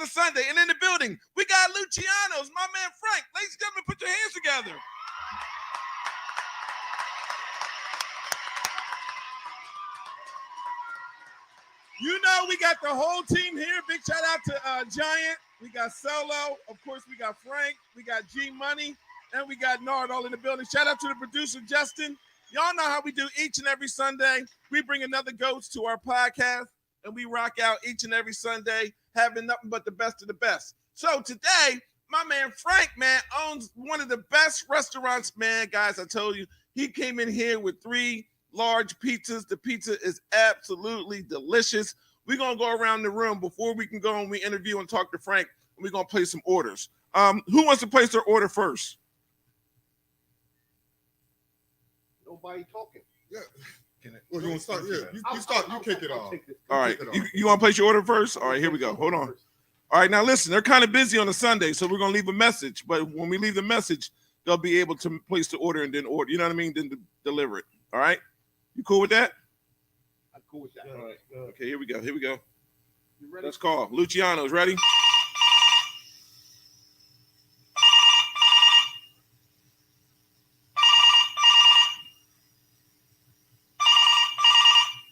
another Sunday. And in the building, we got Luciano's, my man Frank. Ladies and gentlemen, put your hands together. You know, we got the whole team here. Big shout out to Giant. We got Solo. Of course, we got Frank. We got G Money. And we got Nard all in the building. Shout out to the producer, Justin. Y'all know how we do each and every Sunday. We bring another ghost to our podcast, and we rock out each and every Sunday, having nothing but the best of the best. So today, my man Frank, man, owns one of the best restaurants, man. Guys, I told you, he came in here with 3 large pizzas. The pizza is absolutely delicious. We're going to go around the room before we can go and we interview and talk to Frank, and we're going to place some orders. Who wants to place their order first? Nobody talking. Yeah. Well, you want to start? Yeah, you start. You kick it off. All right. You want to place your order first? All right, here we go. Hold on. All right, now listen, they're kind of busy on a Sunday, so we're going to leave a message. But when we leave the message, they'll be able to place the order and then order. You know what I mean? Then deliver it. All right? You cool with that? I'm cool with that. All right. Okay, here we go. Here we go. Let's call. Luciano's ready?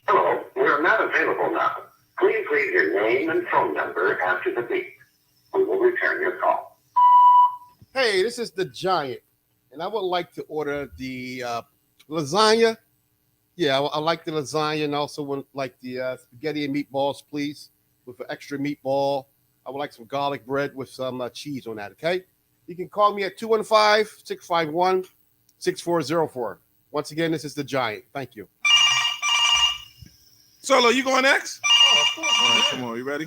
Hello, we are not available now. Please leave your name and phone number after the beep. We will return your call. Hey, this is the Giant, and I would like to order the lasagna. Yeah, I like the lasagna, and also would like the spaghetti and meatballs, please, with an extra meatball. I would like some garlic bread with some cheese on that, okay? You can call me at 215-651-6404. Once again, this is the Giant. Thank you. Solo, you going next? Oh, of course. All right, come on. You ready?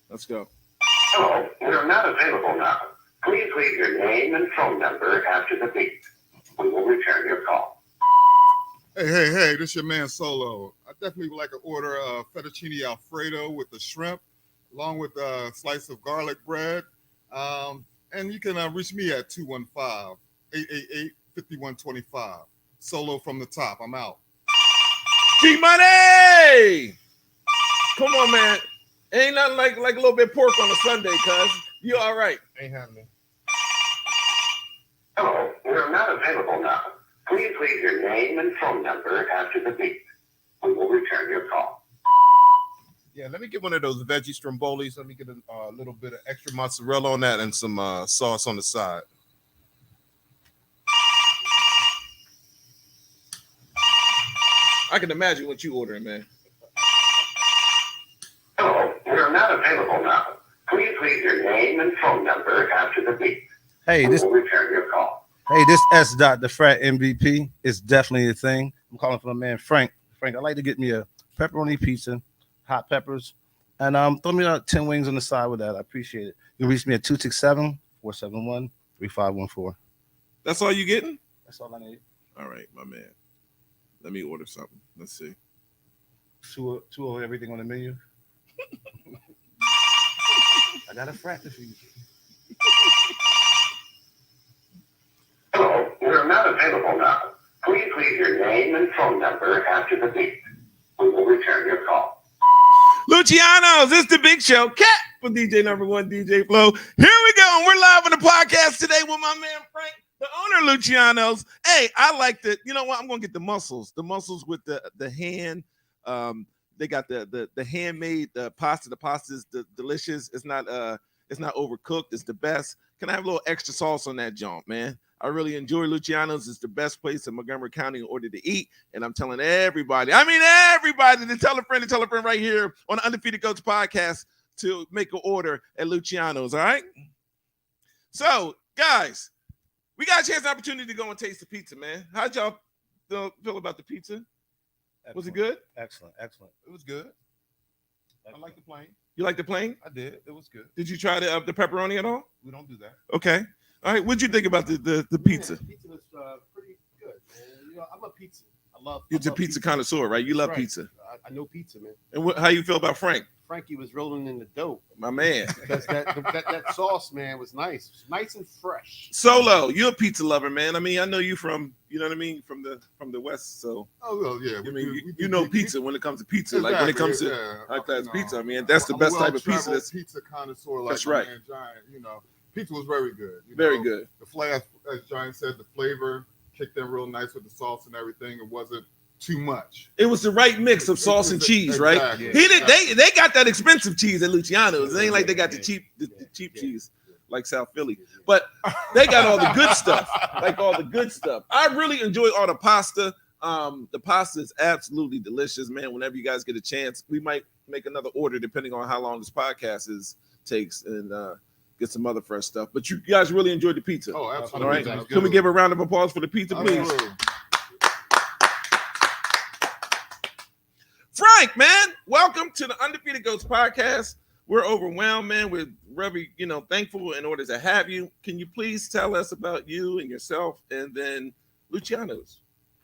Let's go. Hello, we are not available now. Please leave your name and phone number after the beep. We will return your call. Hey, this your man Solo. I definitely would like to order a fettuccine Alfredo with the shrimp, along with a slice of garlic bread. And you can reach me at 215-888-5125. Solo from the top. I'm out. G-Money! Come on, man. Ain't nothing like a little bit of pork on a Sunday, cuz. You all right. Ain't happening. Hello, we are not available now. Please leave your name and phone number after the beep. We will return your call. Yeah, let me get one of those veggie strombolis. Let me get a little bit of extra mozzarella on that and some sauce on the side. I can imagine what you ordering, man. Hello, we are not available now. Please leave your name and phone number after the beep. Hey, We will return your call. this S. The Frat MVP is definitely a thing. I'm calling for my man Frank. Frank, I'd like to get me a pepperoni pizza, hot peppers, and throw me 10 wings on the side with that. I appreciate it. You can reach me at 267-471-3514. That's all you getting? That's all I need. All right, my man. Let me order something. Let's see. Two of everything on the menu. I got a frat for you. Hello, we are not available now. Please leave your name and phone number after the beep. We will return your call. Luciano's, it's the big show. Cat for DJ number 1, DJ Flow. Here we go. We're live on the podcast today with my man Frank, the owner of Luciano's. Hey, I like the, you know what? I'm going to get the mussels with the hand. They got the handmade pasta. The pasta is delicious. It's not overcooked. It's the best. Can I have a little extra sauce on that junk, man? I really enjoy Luciano's. It's the best place in Montgomery County in order to eat. And I'm telling everybody to tell a friend right here on the Undefeated Goats podcast to make an order at Luciano's, all right? So, guys, we got a chance and opportunity to go and taste the pizza, man. How'd y'all feel about the pizza? Excellent. Was it good? Excellent. It was good. I like the plane. You like the plain? I did. It was good. Did you try the pepperoni at all? We don't do that. Okay. All right. What'd you think about the pizza? Yeah, pizza was pretty good. And, you know, I love pizza. You're a pizza connoisseur, right? You love Right. pizza. I know pizza, man. And how you feel about Frank? Frankie was rolling in the dough. My man. Because that sauce, man, was nice. It was nice and fresh. Solo, you're a pizza lover, man. I mean, I know you from, you know what I mean, from the West. So Oh well, yeah. I mean, you know pizza when it comes to pizza. Exactly, Like when it comes to high class pizza, I mean, that's the best type of pizza. That's pizza connoisseur. Like That's right. Man Giant, you know, pizza was very good. Very good. The flavor, as Giant said, the flavor kicked in real nice with the sauce and everything. It wasn't too much. It was the right mix of sauce and cheese, right? Exactly. He did. They got that expensive cheese at Luciano's. It ain't like they got the cheap cheese like South Philly, but they got all the good stuff. Like all the good stuff. I really enjoy all the pasta. The pasta is absolutely delicious, man. Whenever you guys get a chance, we might make another order depending on how long this podcast takes and get some other fresh stuff. But you guys really enjoyed the pizza. Oh, absolutely. All right. That's Can we good. give a round of applause for the pizza, please? Absolutely. Frank, man, welcome to the Undefeated Goats podcast. We're overwhelmed, man. We're very, thankful in order to have you. Can you please tell us about you and yourself, and then Luciano's?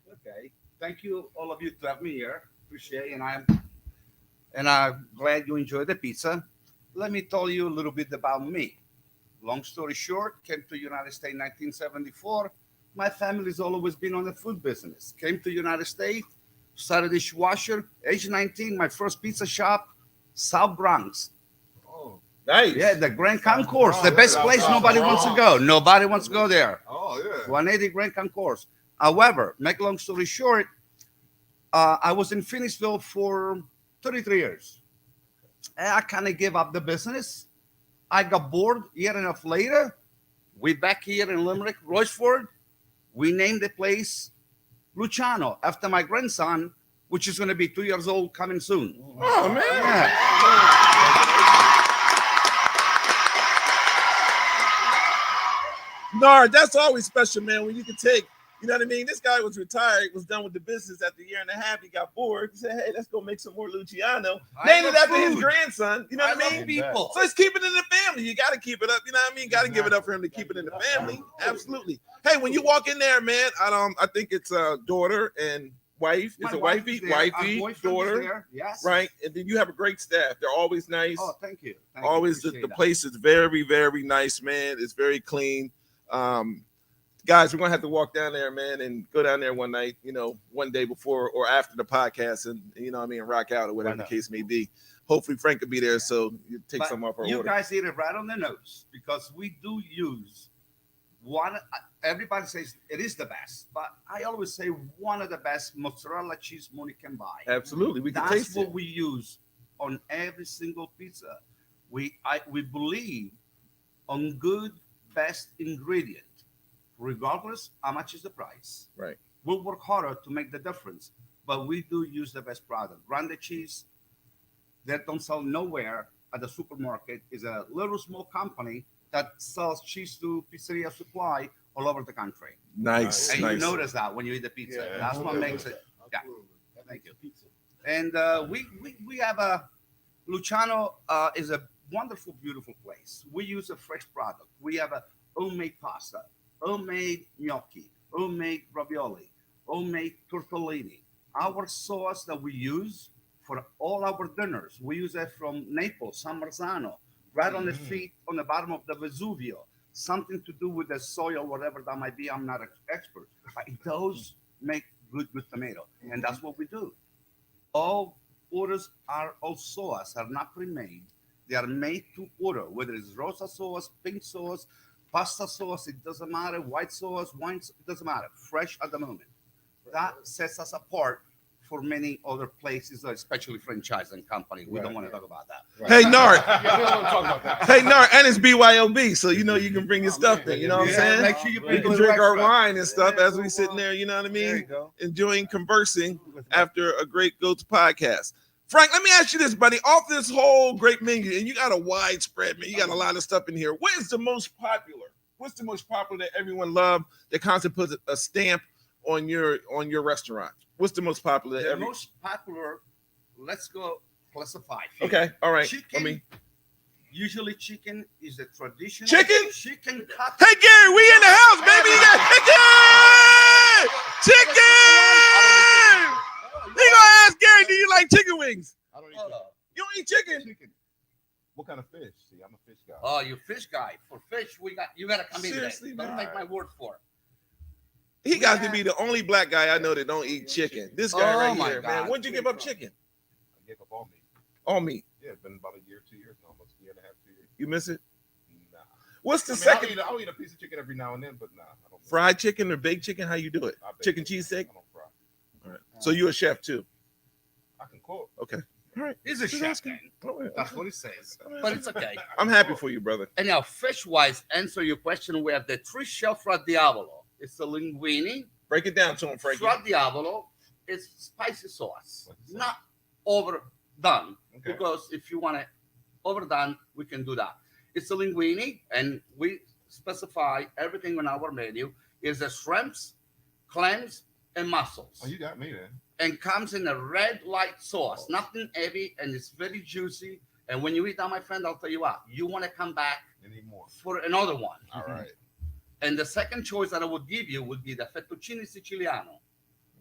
Okay, thank you, all of you, to have me here. Appreciate it, and I'm glad you enjoyed the pizza. Let me tell you a little bit about me. Long story short, came to United States in 1974. My family's always been on the food business. Came to United States, started dishwasher. Age 19, my first pizza shop, South Bronx. Oh, Nice. Yeah, the Grand Concourse, the best place nobody wants to go. Nobody wants to go there. oh yeah. 180 Grand Concourse. However, make long story short, I was in Phoenixville for 33 years. And I kind of gave up the business. I got bored. Year and a half later, we back here in Limerick, Rochford. We named the place Luciano after my grandson, which is going to be 2 years old coming soon. Oh, man. Yeah. Nard, that's always special, man, when you can take, you know what I mean? This guy was retired, was done with the business after a year and a half. He got bored. He said, hey, let's go make some more Luciano. Named it after his grandson. You know what I mean? People. So let's keep it in the family. You got to keep it up. You know what I mean? Got to give it up for him to keep it in the family. Absolutely. Hey, when you walk in there, man, I think it's daughter and wife. Is it wifey? Wifey, daughter. Yes. Right. And then you have a great staff. They're always nice. Oh, thank you. Always the place is very, very nice, man. It's very clean. Guys, we're gonna have to walk down there, man, and go down there one night, one day before or after the podcast, and rock out or whatever the case may be. Hopefully Frank could be there, so you take some off our order. You guys hit it right on the nose, because we do use one. Everybody says it is the best, but I always say one of the best mozzarella cheese money can buy. Absolutely, we can That's taste what it. we use on every single pizza. We believe on good, best ingredient, regardless how much is the price. Right. We'll work harder to make the difference, but we do use the best product. Grande cheese that don't sell nowhere at the supermarket is a little small company that sells cheese to Pizzeria Supply all over the country. Nice. And nice. you notice that when you eat the pizza. Yeah. That's what makes it. Yeah. Absolutely. Thank you. And we have a Luciano is a wonderful, beautiful place. We use a fresh product. We have a homemade pasta, homemade gnocchi, homemade ravioli, homemade tortellini. Our sauce that we use for all our dinners, we use it from Naples, San Marzano, right on the feet, on the bottom of the Vesuvio. Something to do with the soil, whatever that might be. I'm not an expert, but those make good tomato, and that's what we do. All orders are all sauce are not pre-made. They are made to order, whether it's rosa sauce, pink sauce, pasta sauce, it doesn't matter, white sauce, wine, it doesn't matter, fresh at the moment. That sets us apart for many other places, especially franchise and company. We don't want to talk about that. Hey, Nard. Yeah, we don't want to talk about that. Hey, Nard, and it's BYOB, so you can bring your stuff there. You know what I'm saying? Make sure you We bring can the drink our extra. wine and stuff as we sitting there, you know what I There you mean? go. Enjoying conversing after a great Goats podcast. Frank, let me ask you this, buddy. Off this whole great menu, and you got a widespread, man. You got a lot of stuff in here. What is the most popular? What's the most popular that everyone loved that constantly puts a stamp on your restaurant? What's the most popular? The most popular, let's go classify. Okay, all right. Chicken. Usually chicken is a traditional. Chicken? Chicken cut. Hey, Gary, we in the house, baby. You got chicken! Chicken! We gonna ask Gary, do you like chicken wings? I don't eat Hold that. up. You don't eat chicken. Chicken. What kind of fish? See, I'm a fish guy. Oh, you fish guy. For fish, you gotta come in Seriously, today. Don't man. take my word for it. He got to be the only black guy I know that don't eat chicken. This guy Oh, right my here, man. God. When'd you give up chicken? I gave up all meat. All meat. Yeah, it's been about a year, 2 years now, almost a year and a half, 2 years. You miss it? Nah. What's the I mean, second? I'll eat a piece of chicken every now and then, but nah, I don't. Fried chicken or baked chicken? How you do it? I bake Chicken it. cheesesteak? I don't fry. All right. So you a chef too? I can cook. Okay. All right. He's a Just chef, asking. man. All right. That's what he says. All right. But it's okay. I'm happy for you, brother. Anyhow, fish-wise, answer your question. We have the trisha fra diavolo. It's a linguine. Break it down to him, Frankie. Fra diavolo is spicy sauce, not overdone. Okay. Because if you want it overdone, we can do that. It's a linguine, and we specify everything on our menu is the shrimps, clams, and mussels. Oh, you got me then. And comes in a red light sauce, nothing heavy, and it's very juicy. And when you eat that, my friend, I'll tell you what, you want to come back Anymore. for another one. All right. And the second choice that I would give you would be the fettuccine siciliano.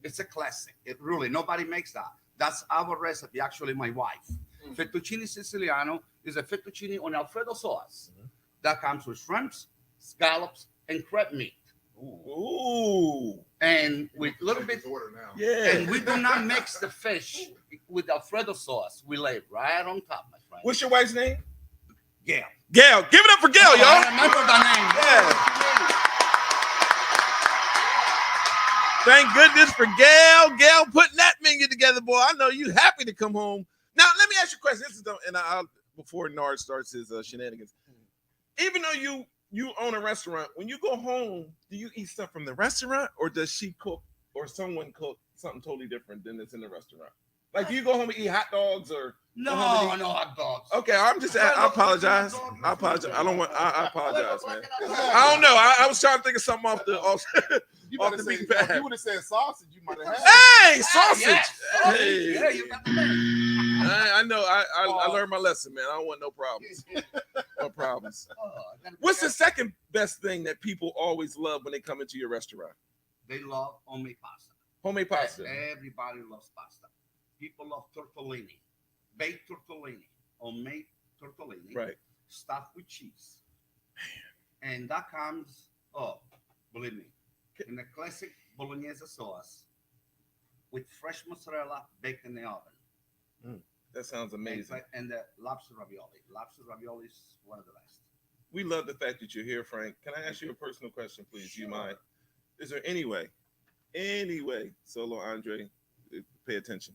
It's a classic. It really, nobody makes that. That's our recipe, actually, my wife. Fettuccine siciliano is a fettuccine on Alfredo sauce that comes with shrimps, scallops, and crab meat. Ooh. And with a little bit, Order now. Yeah. and we do not mix the fish with Alfredo sauce. We lay it right on top, my friend. What's your wife's name? Gail. Gail. Give it up for Gail, Oh, y'all. I remember the name. Yeah. Thank goodness for Gail. Gail putting that menu together, boy. I know you happy to come home. Now, let me ask you a question. This is before Nard starts his shenanigans. Even though you own a restaurant, when you go home, do you eat stuff from the restaurant, or does she cook, or someone cook something totally different than it's in the restaurant? Like, do you go home and eat hot dogs, or No hot dogs. Okay, I'm just. I apologize. I apologize. I don't want. I apologize, man. I don't know. I was trying to think of something off the. You Off might the have beaten said, path. you would have said sausage. You might have had. Hey, sausage. Yes. Hey. Yeah, you got the name. I know. I learned my lesson, man. I don't want no problems. No problems. What's the second best thing that people always love when they come into your restaurant? They love homemade pasta. Homemade pasta. Everybody loves pasta. People love tortellini, baked tortellini, homemade tortellini, Right. stuffed with cheese. And that comes, believe me, in a classic bolognese sauce with fresh mozzarella baked in the oven. That sounds amazing. And the lobster ravioli. Lobster ravioli is one of the best. We love the fact that you're here, Frank. Can I ask you a personal question, please? Sure. Do you mind? Is there any way, Solo Andre, pay attention.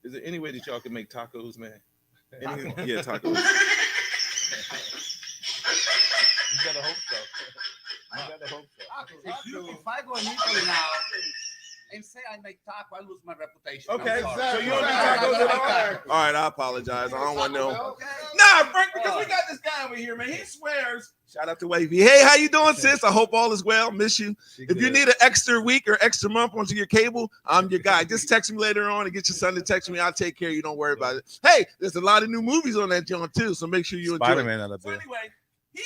Is there any way that y'all can make tacos, man? Yeah, tacos. You gotta hope so. You gotta hope so. If I go in Italy now and say I make taco, I lose my reputation. Okay, I'm sorry. so you don't make tacos at all? All right, I apologize. I don't want no. Nah, Frank, because we got this guy over here, man. He swears. Shout out to Wavy. Hey, how you doing, sis? I hope all is well. Miss you. If you need an extra week or extra month onto your cable, I'm your guy. Just text me later on and get your son to text me. I'll take care of you. Don't worry about it. Hey, there's a lot of new movies on that joint too, so make sure you enjoy. Spider-Man out of So there. anyway, he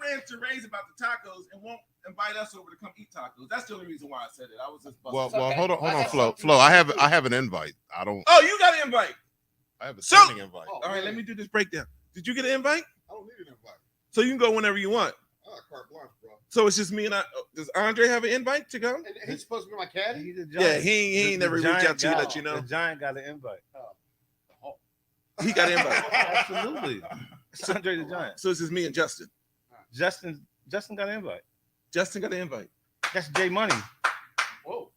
ran to raise about the tacos and won't invite us over to come eat tacos. That's the only reason why I said it. I was just busting. Well, okay. hold I on, got Flo. something Flo, to I say. have an invite. I don't. Oh, you got an invite. I have a So- standing invite. Oh, All right, let me do this breakdown. Did you get an invite? I don't need an invite. So you can go whenever you want. Carte blanche, bro. So it's just me and I. Does Andre have an invite to come? And he's supposed to be my caddy. He's a Yeah, giant. he ain't never reached out to you, let you know. The giant got an invite. He got an invite. Absolutely. It's Andre the Giant. So it's just me and Justin. Justin got an invite. Justin got an invite. That's J Money. Whoa.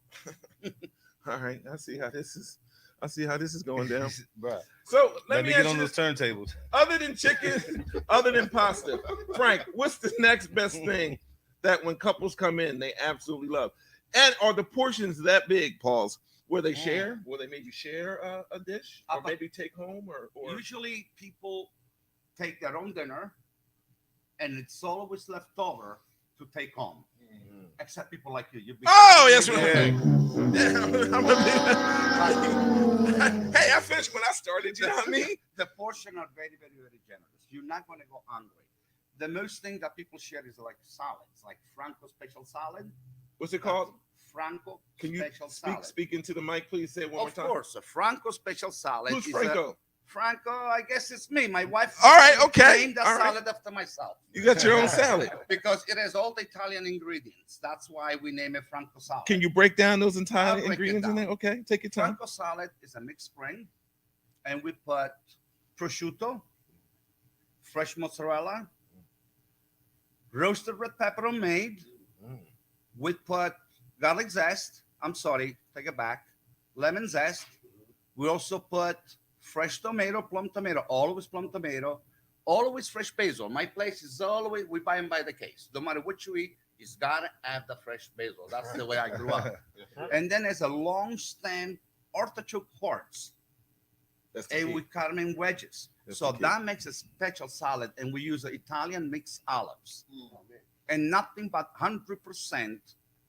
All right, I see how this is going down. Bruh. So Let let me me get ask on you those this. turntables. Other than chicken, other than pasta, Frank, what's the next best thing that when couples come in, they absolutely love? And are the portions that big, Pauls, where they share? Will they maybe share a dish or maybe take home or Usually people take their own dinner and it's always left over to take home. Except people like you. You've been Oh, yes, Yeah. right. Hey, I finished when I started. You know what I mean? The portion are very, very, very generous. You're not going to go hungry. The most thing that people share is like salads, like Franco special salad. What's it called? Franco Can you special salad. speak into the mic, please? Say it one more Of time. course, a Franco special salad. Who's is Franco? Franco, I guess it's me. My wife. All right, okay, named the all right. salad after myself You got your own salad. because it has all the Italian ingredients. That's why we name it Franco salad. Can you break down those I'll entire break it ingredients in down. there? Okay, take your time. Franco salad is a mixed spring, and we put prosciutto, fresh mozzarella, roasted red pepper homemade. We put garlic zest. I'm sorry, take it back. Lemon zest. We also put fresh tomato, plum tomato, always plum tomato, always fresh basil. My place is always, we buy them by the case. No matter what you eat, it's gotta have the fresh basil. That's the way I grew up. And then there's a long stem artichoke hearts, That's the and key. we cut them in wedges. That's So the key. that makes a special salad, and we use Italian mixed olives. And nothing but 100%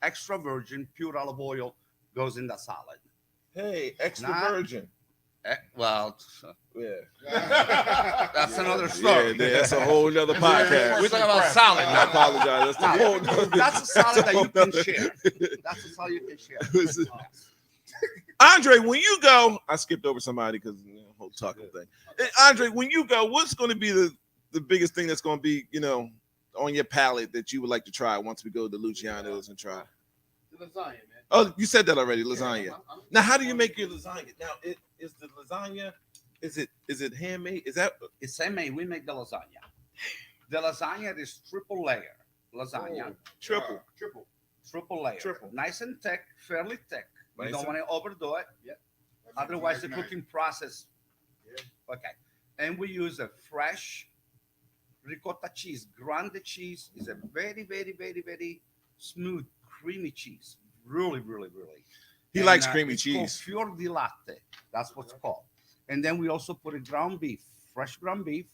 extra virgin pure olive oil goes in the salad. Hey, extra Nah. virgin. Well, Yeah. that's another story. Yeah, that's a whole nother podcast. We're talking about salad I now. apologize. That's the Now, whole nother- that's a salad that you whole can nother- share. That's a salad you can share. Andre, when you go, I skipped over somebody because whole taco thing. Hey, Andre, when you go, what's going to be the biggest thing that's going to be, on your palate that you would like to try once we go to Luciano's and try? The lasagna, man. Oh, you said that already, lasagna. I'm- Now, how do you make your lasagna? Now, is the lasagna, is it handmade? Is that It's handmade. We make the lasagna. The lasagna is triple layer lasagna. triple? Triple layer. Triple. Nice and thick, fairly thick. We Nice don't and- want to overdo it. Otherwise, the cooking process. Okay. And we use a fresh ricotta cheese. Grande cheese is a very, very, very, very smooth, creamy cheese. Really, really, really. He And, likes creamy it's cheese. called fior di latte. That's what's called. And then we also put a ground beef, fresh ground beef.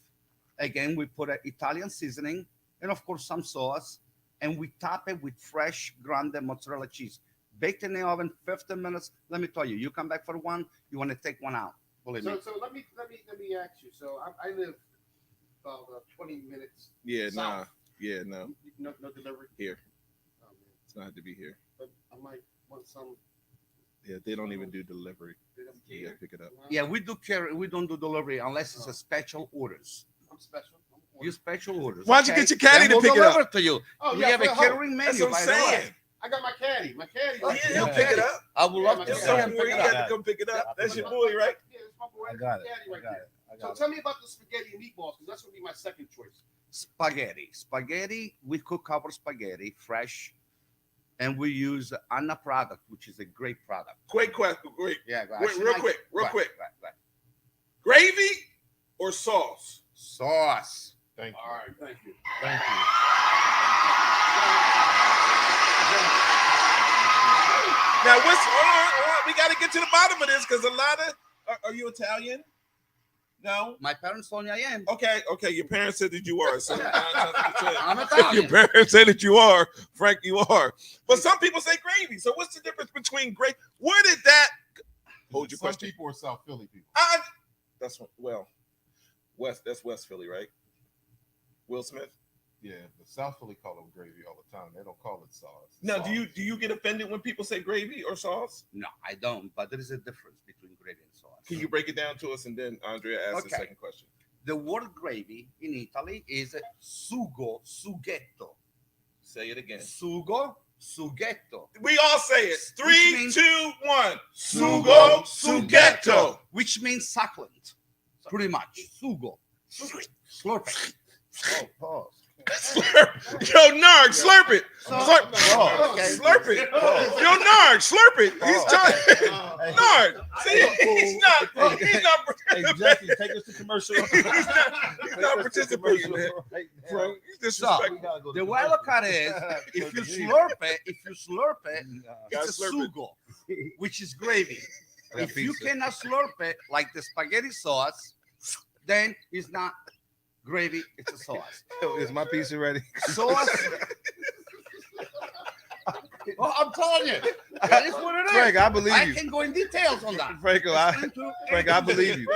Again, we put an Italian seasoning and, of course, some sauce. And we top it with fresh grande mozzarella cheese. Baked in the oven 15 minutes. Let me tell you, you come back for one, you want to take one out. Believe me. So let me ask you. So I live about 20 minutes. Yeah, south. nah. Yeah, no. No delivery. Here. Oh, man. It's not to be here. But I might want some. Yeah, they don't even do delivery. Bit of You gotta pick it up. Yeah, we do carry. We don't do delivery unless it's a special orders. I'm special. You special orders. Why'd you get your caddy Then to we'll pick it up? deliver to you. Oh, We yeah, have a for the hoe. catering That's menu. what I'm By the way. saying. I got my caddy. My caddy. Oh, Yeah, yeah, he'll pick it up. I would love Yeah, to my see Don't him worry, pick you it got up. to come pick it up. Yeah, That's your boy, right? Yeah, it's my boy. I got it. Caddy I right got there. it. I So got it. tell me about the spaghetti and meatballs, because that's gonna be my second choice. Spaghetti. We cook our spaghetti fresh, and we use Anna product, which is a great product. Quick question. Wait, Yeah, Wait, real quick, real quick. Right. gravy or sauce? Sauce. Thank you. All right, thank you. Thank you. Now, hold on. We got to get to the bottom of this because a lot of. Are you Italian? No. My parents told me I am. Okay. Your parents said that you are. So I'm your Italian. parents say that you are, Frank. You are. But some people say gravy. So what's the difference between gravy? Where did that? Hold your Some question. people are South Philly people. That's West. That's West Philly, right? Will Smith. Yeah, but South Philly call it gravy all the time. They don't call it sauce. Now, Sauce. do you get offended when people say gravy or sauce? No, I don't. But there is a difference between gravy and sauce. Can you break it down to us, and then Andrea asks the Okay. second question. The word gravy in Italy is sugo, sughetto. Say it again. Sugo, sughetto. We all say it. Which 3, means- 2, 1. Sugo sughetto. Which means succulent. Pretty much. Sugo. Slurp it. Oh, pause. Slurp. Yo, Narg, slurp it. Slurp. Oh, okay. Slurp it. Yo, Narg, slurp it. He's trying. Narg. See, he's not. Hey, Jesse, take us to commercial. He's not participating, man. Right now. Bro, he's So, disrespectful. We gotta go to the wild card is if you slurp it, it's Gotta a slurp it. sugo, which is gravy. got If you pizza. cannot slurp it like the spaghetti sauce, then it's not gravy, it's a sauce. Yo, is my pizza ready? Sauce. Well, I'm telling you, that is what it is. Frank, I believe I you. can go in details on that. Franco, Frank, I believe you.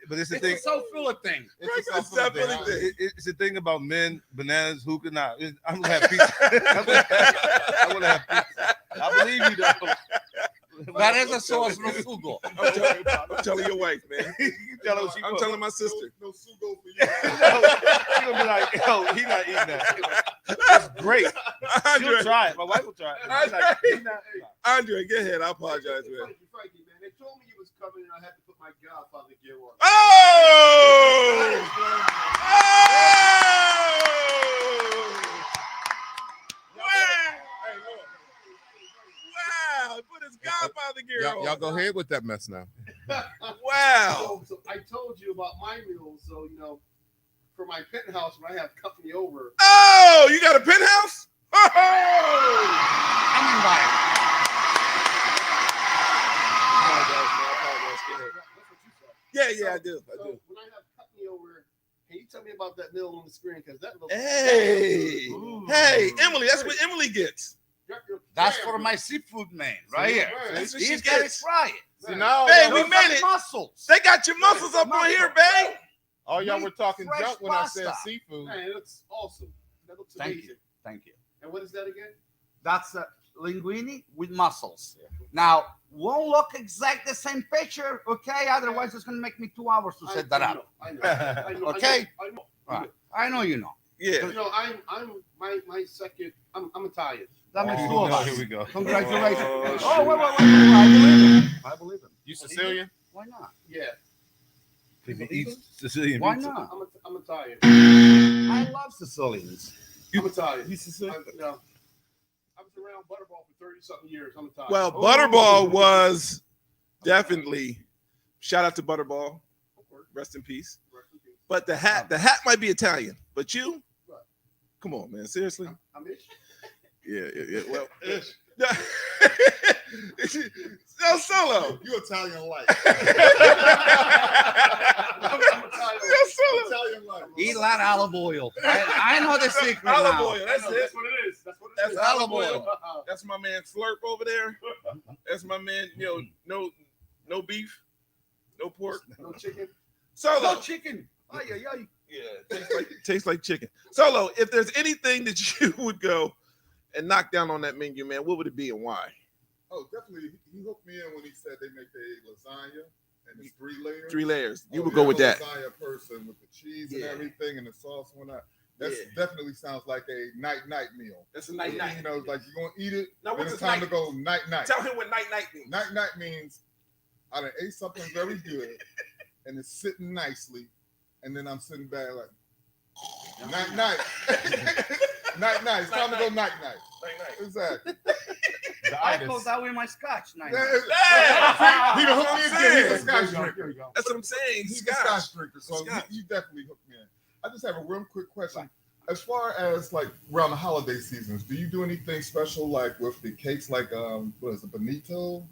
But it's the It's thing. a South Philly thing. Frank, a it's South Philly definitely thing. It's the thing about men, bananas, hookah. Nah, I'm gonna have pizza. I wanna have pizza. I believe you though. That is a sauce, no sugo. I'm telling your wife, man. I'm telling my sister. No sugo for you. She's gonna be like, yo, he not eating that. That's great. She'll Andre, try it. My wife will try it. She's like, he's not- Andre, go ahead. I apologize, man. Frankie, man. They told me you was coming, and I had to put my Godfather gear on. Oh! Wow! He put his Godfather gear on. Y'all go ahead with that mess now. Wow! So I told you about my meals, so for my penthouse when I have company over. Oh, you got a penthouse? Oh! I'm invited. Yeah, I do. So when I have company over, can you tell me about that meal on the screen? Because that looks. Hey, Emily, that's what Emily gets. That's for my seafood man, right here. That's what she He's got to gets. try it. See, now, Hey, y'all- we made it. Muscles. They got your muscles up on here, babe. all y'all were talking Fresh junk when I said pasta. seafood. Man, it looks awesome. That looks Thank amazing. you. Thank you. And what is that again? That's linguine with mussels. Now, won't look exact the same picture, okay? Otherwise, it's going to make me 2 hours to set that up. I know. Okay. I know. Right. I know you know. Yeah. I'm my second. I'm Italian. That makes Oh, two of us. Here we go. Congratulations. Oh, Oh, wait. I believe him. You Sicilian? Why not? Yeah. If he eats Sicilian Why pizza. not? I'm Italian. I love Sicilians. I'm Italian. He's Sicilian. I was around Butterball for 30-something years. I'm Italian. Well, Butterball was definitely shout out to Butterball. Rest in peace. But the hat might be Italian. But you? Come on, man. Seriously? I'm Ish. Yeah. Well, no Solo. You Italian like. I'm Italian. Yo, Solo. Italian like. Eat a lot of olive oil. I know the secret Olive now. oil. That's it. That's what it is. That's is. olive oil. That's my man Slurp over there. That's my man. No beef, no pork, No chicken. Solo. No chicken. Yeah, tastes like chicken. Solo, if there's anything that you would go and knock down on that menu, man, what would it be and why? Oh, definitely. He hooked me in when he said they make a lasagna and it's 3 layers. 3 layers. You Oh, would yeah, go with I'm a that. Lasagna person with the cheese Yeah. and everything and the sauce and whatnot. That Yeah. definitely sounds like a night meal. That's a night. You know, like you're gonna eat it. Now, Then what's it's this time night? to go night. Tell him what night means. Night means I done ate something very good and it's sitting nicely, and then I'm sitting back like night. Night. It's time to go night. Exactly. I call that with my scotch. Night. He done hooked me again. He's a saying. Scotch drinker. That's what I'm saying. He's a Scotch. Scotch drinker, so Scotch. you definitely hooked me in. I just have a real quick question. As far as like around the holiday seasons, do you do anything special like with the cakes, like what is it, bonito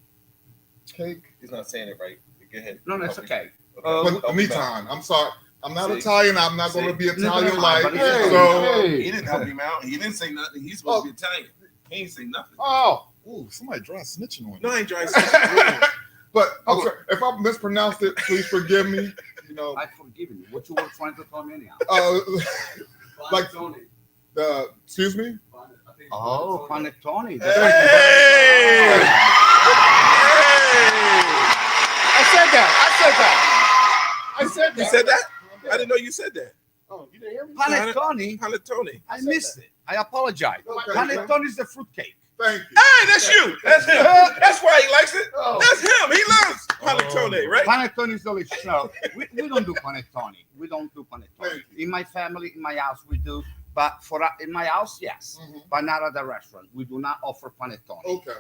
cake? He's not saying it right. Go ahead. No, that's okay. Boniton. I'm sorry. I'm not See? Italian. I'm not going to be Italian No, like. but it's So, okay. He didn't help him out. He didn't say nothing. He's supposed to be Italian. He ain't say nothing. oh, somebody dry snitching on No, you. I ain't dry. But I'm sorry, if I mispronounced it, please forgive me. You know, I forgive you. What you were trying to tell me anyhow? like excuse me. Oh, panettone. Hey! I said You said that? I didn't know you said that. Oh, you didn't hear me? Panettone. Panettone. I missed it. I apologize. Okay. Panettone is the fruitcake. Thank you. Hey, that's you. That's him. That's why he likes it. Oh. That's him. He loves panettone, right? Panettone is delicious. No, we don't do panettone. We don't do panettone. Thank In my family, in my house, we do. But in my house, yes. Mhm. But not at the restaurant. We do not offer panettone. Okay.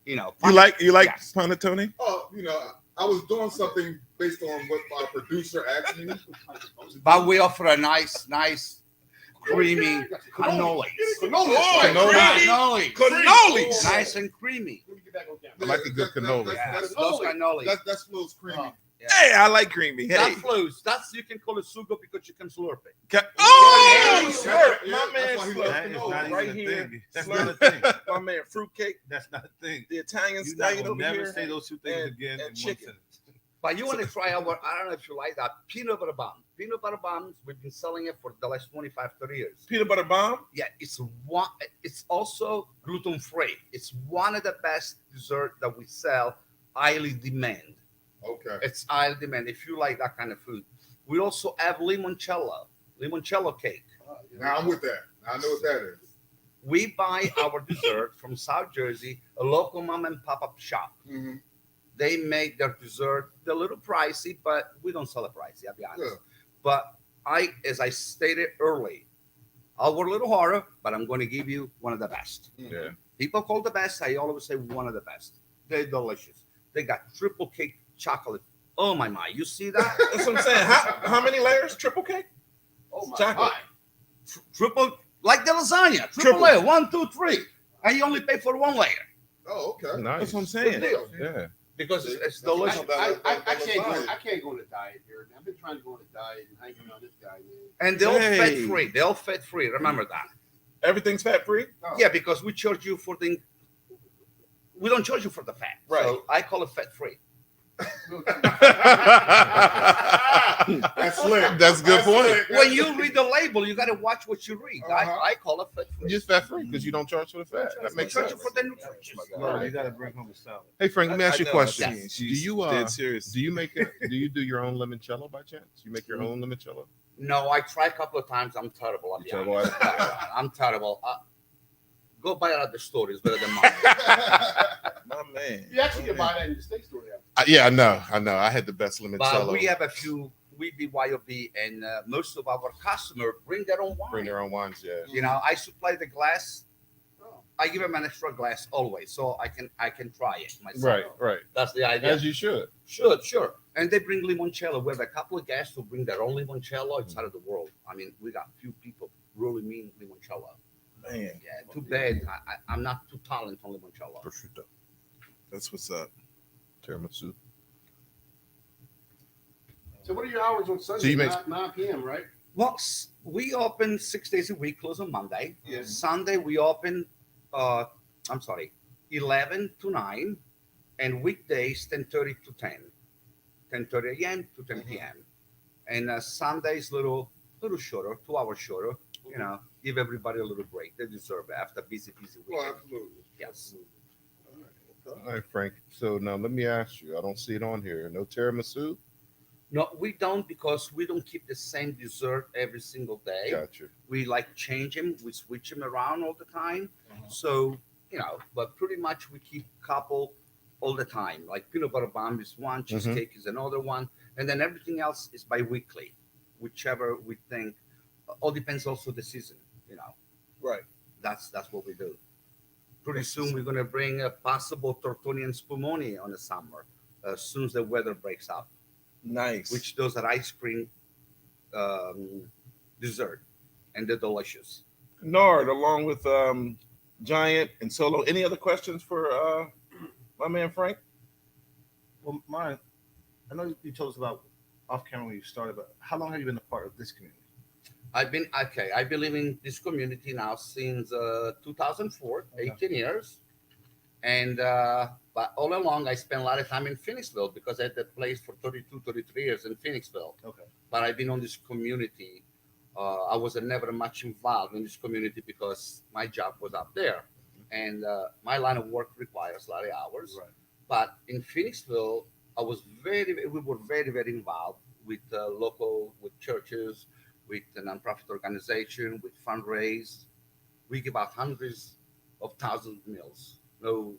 You know. You like Yes. panettone? Oh, I was doing something based on what my producer asked me. But we offer a nice, creamy cannoli. Cannoli. Cannolis. Nice and creamy. Let me get back on camera. I like a good cannoli. Yes, those cannolis. That flows creamy. Hey, I like creamy. Hey. That flows. You can call it sugo because you can slurp it. Oh, Yeah, slurp. yeah, My man that's why he slurp. That is not Right even a here. thing. That's Slurp. not a thing. My man fruitcake. That's not a thing. The Italian You style will over never here. say those two things and- again and in one chicken. sentence. But you want to try our, I don't know if you like that, peanut butter bomb. Peanut butter bombs, we've been selling it for the last 25, 30 years. Peanut butter bomb. Yeah, it's also gluten free. It's one of the best dessert that we sell highly demand. Okay. It's highly demand. If you like that kind of food, we also have limoncello cake. Now I'm with that. I know what that is. We buy our dessert from South Jersey, a local mom and pop-up shop. Mm-hmm. They make their dessert a little pricey, but we don't sell it pricey, I'll be honest. Yeah. But as I stated early, I'll work a little harder, but I'm going to give you one of the best. Yeah. People call the best. I always say one of the best. They're delicious. They got triple cake chocolate. Oh my! You see that? That's what I'm saying. How many layers? Triple cake? Oh my! Chocolate. Triple, like the lasagna. Triple layer. 1, 2, 3. And you only pay for one layer. Oh, okay. Nice. That's what I'm saying. Good deal. Yeah. Because it's delicious. I can't go on a diet here. I've been trying to go on a diet and hanging on this guy, man. And they're all Hey. fat free. They're all fat free. Remember that. Everything's fat free. Oh. Yeah, because we charge you for the. We don't charge you for the fat. Right. So I call it fat free. That's slick. That's a good point. slick. When you read the label, you got to watch what you read. Uh-huh. I call it fat free. Just fat free because you don't charge for the fat. That We makes charge sense. you for the nutrition. No, you gotta bring home a salad. Hey Frank, let me ask you a question. Yes. Do you dead serious? do you make it? Do you do your own limoncello by chance? You make your own limoncello? No, I tried a couple of times. I'm terrible. I'll be You're honest. I'm terrible. Go buy it at the store. It's better than mine. My man. You actually can buy that in the steak store there. Yeah, I know. I had the best limoncello. But we have a few. We BYOB, and most of our customers bring their own wine. Bring their own wines. Yeah. You know, I supply the glass. I give them an extra glass always, so I can try it myself. Right. That's the idea. As you should. Sure. And they bring limoncello. We have a couple of guests who bring their own limoncello. It's out of the world. I mean, we got a few people really mean limoncello. Man, Yeah, too bad. I'm not too talented on limoncello. Prosciutto. that's what's up. Tiramisu. So what are your hours on Sunday? So you make- 9 p.m., right? Well, we open 6 days a week, close on Monday. Yes. Sunday we open, 11 to 9, and weekdays 10:30 to 10:30 a.m. to 10 p.m. And Sundays little shorter, 2 hours shorter. You know, give everybody a little break. They deserve it after busy Oh, weekend. absolutely. Yes. All right, Frank. So now let me ask you. I don't see it on here. No tiramisu. No, we don't, because we don't keep the same dessert every single day. Gotcha. We like change them. We switch them around all the time. So, you know, but pretty much we keep couple all the time. Like peanut butter bomb is one, cheesecake is another one, and then everything else is bi-weekly, whichever we think. All depends also the season, you know. Right. That's what we do. Pretty soon we're gonna bring a possible tortoni and spumoni on the summer, as soon as the weather breaks up, Nice. which those are ice cream dessert, and they're delicious. Nard, along with Giant and Solo. Any other questions for my man Frank? Well, mine, I know you told us about off camera when you started, but how long have you been a part of this community? I've been living in this community now since 2004, Okay. 18 years. And but all along I spent a lot of time in Phoenixville because I had that place for 33 years in Phoenixville. Okay. But I've been on this community. I was never much involved in this community because my job was up there, and my line of work requires a lot of hours. Right. But in Phoenixville, we were very, very involved with with churches, with the nonprofit organization, with fundraise. We give out hundreds of thousands of meals. No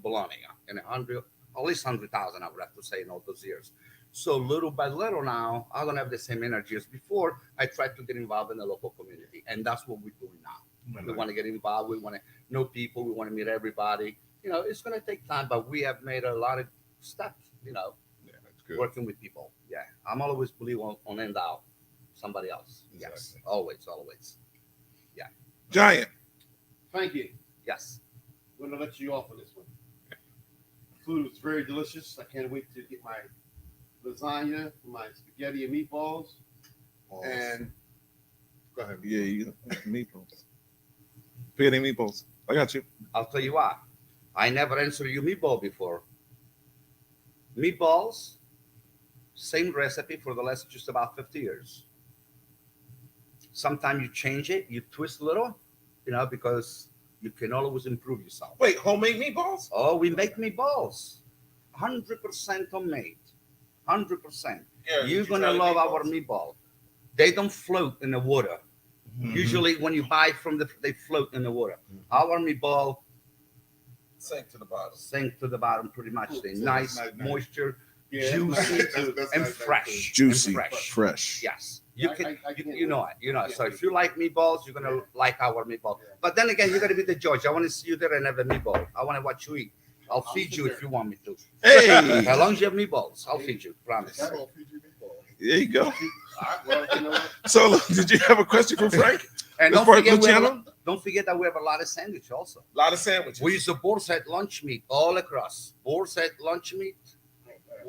baloney. And at least 100,000, I would have to say, in all those years. So little by little now, I don't have the same energy as before. I try to get involved in the local community, and that's what we're doing now. We want to get involved. We want to know people. We want to meet everybody. You know, it's going to take time, but we have made a lot of steps, you know, Yeah, that's good. working with people. Yeah. I'm always believe on end out somebody else. Yes. Exactly. Always. Giant. Thank you. Yes. I'm going to let you off on this one. Food was very delicious. I can't wait to get my lasagna, my spaghetti and meatballs. And Go ahead. Yeah, you meatballs. Spaghetti meatballs. I got you. I'll tell you what. I never answered you meatball before. Meatballs, same recipe for the last just about 50 years. Sometimes you change it, you twist a little, you know, because you can always improve yourself. Wait, homemade meatballs? Oh, we make meatballs. 100% homemade. 100%. Yeah, You're you gonna try the love our meatballs? meatball. They don't float in the water. Mhm. Usually, when you buy from they float in the water. Our meatball Sink to the bottom. sink to the bottom pretty much. They're So nice, it's nice. moisture, Yeah, juicy, That's and nice, fresh. Juicy, And fresh. fresh. Yes, you I- can. I can't You know wait. it. You know it. Yeah. So if you like meatballs, you're gonna like our meatball. But then again, you're gonna be the judge. I want to see you there and have a meatball. I want to watch you eat. I'll feed you if you want me to. Hey, As long as you have meatballs, I'll feed you. Promise. That's all PG meatball. there you go. All right, well, you know what? So, did you have a question for Frank? And As don't far as forget, Luciano? don't forget that we have a lot of sandwich also. A lot of sandwiches. We use the boar's head lunch meat all across. Boar's head lunch meat.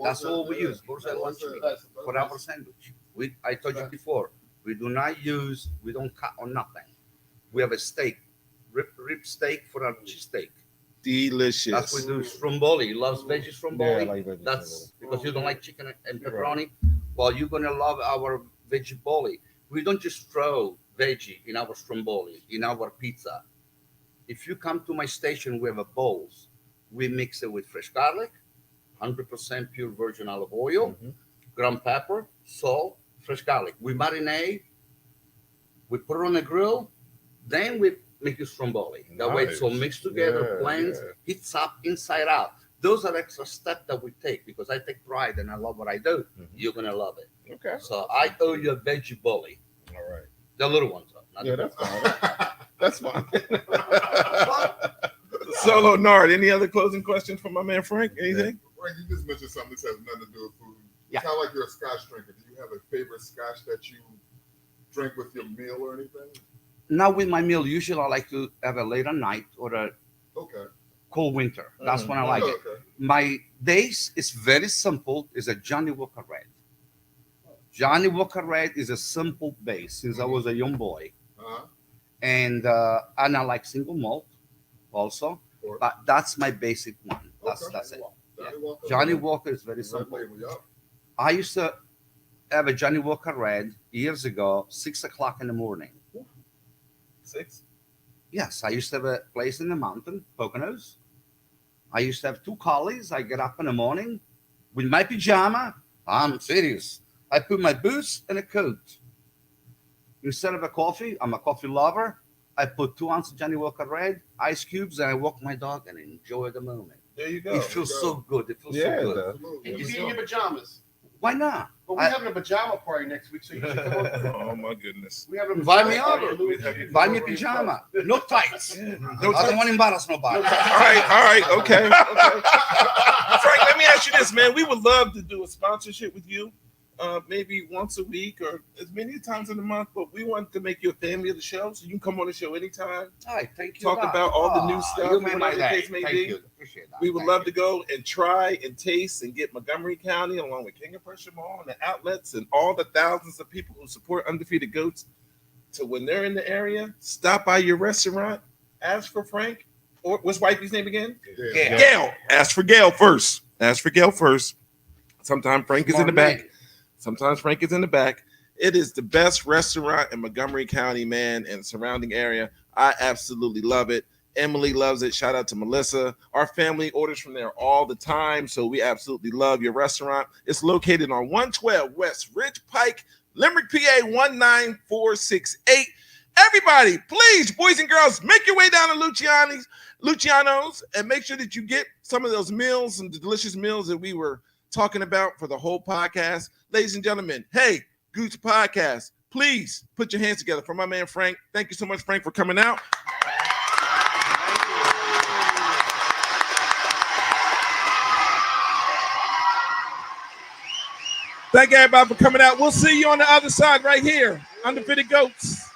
That's all we use. Boar's head lunch meat for our sandwich. I told you before, we don't cut on nothing. We have a steak, rib steak for our cheesesteak. Delicious. That's what we do. Stromboli. Loves veggie stromboli. Yeah, I like veggie That's because you don't like chicken and pepperoni. Well, you're gonna love our veggie boli. We don't just throw veggie in our stromboli, in our pizza. If you come to my station, we have a bowls. We mix it with fresh garlic, 100% pure virgin olive oil, ground pepper, salt, fresh garlic. We marinate. We put it on the grill. Then we make the stromboli. That way it's all mixed together, Yeah, blends, heats up inside out. Those are extra steps that we take because I take pride and I love what I do. You're gonna love it. Okay. So I owe you a veggie bully. All right. The little ones are. Not Yeah, the that's fine. That's fine. Solo Nard. Any other closing questions from my man Frank? Anything? Frank, you just mentioned something that has nothing to do with food. Yeah. It sounds like you're a scotch drinker. Do you have a favorite scotch that you drink with your meal or anything? Now with my meal, usually I like to have a later night or a Okay. cold winter. That's when I like it. Okay. My days is very simple. It's a Johnny Walker Red. Johnny Walker Red is a simple base since I was a young boy. Uh-huh. And I like single malt also. Or- But that's my basic one. That's Okay. that's it. Johnny Walker. Johnny Walker is very Red simple. label, yup. I used to have a Johnny Walker Red years ago, 6 o'clock in the morning. 6. Yes, I used to have a place in the mountain, Poconos. I used to have 2 collies. I get up in the morning with my pajama. I'm serious. I put my boots and a coat. Instead of a coffee, I'm a coffee lover. I put 2 ounces of Johnny Walker Red, ice cubes, and I walk my dog and enjoy the moment. There you go. It feels so good. It feels Yeah, so it good. does. Absolutely. And you be in your pajamas. Why not? But we're I- having a pajama party next week, so you should come over. Oh my goodness. We have a Invite me pajama over. party. Buy me a pajama. No tights. No I don't tights. want to embarrass nobody. All right, okay, okay. Frank, let me ask you this, man. We would love to do a sponsorship with you, maybe once a week or as many times in a month. But we want to make you a family of the show, so you can come on the show anytime. All right, thank you. Talk Doc. about all the new stuff, You made my whatever the day. case may Thank be. you. Appreciate that. We would Thank love you. to go and try and taste and get Montgomery County, along with King of Prussia Mall and the outlets and all the thousands of people who support Undefeated Goats, to when they're in the area, stop by your restaurant, ask for Frank, or what's wifey's name again? Yeah. Gail. Ask for Gail first. Ask for Gail first. Sometimes Frank is in the Smart back. man. Sometimes Frank is in the back. It is the best restaurant in Montgomery County, man, and surrounding area. I absolutely love it. Emily loves it. Shout out to Melissa. Our family orders from there all the time, so we absolutely love your restaurant. It's located on 112 West Ridge Pike, Limerick, PA 19468. Everybody, please, boys and girls, make your way down to Luciano's, and make sure that you get some of those meals and the delicious meals that we were talking about for the whole podcast. Ladies and gentlemen, hey, Gooch Podcast, please put your hands together for my man Frank. Thank you so much, Frank, for coming out. Thank everybody for coming out. We'll see you on the other side right here. Undefeated Goats.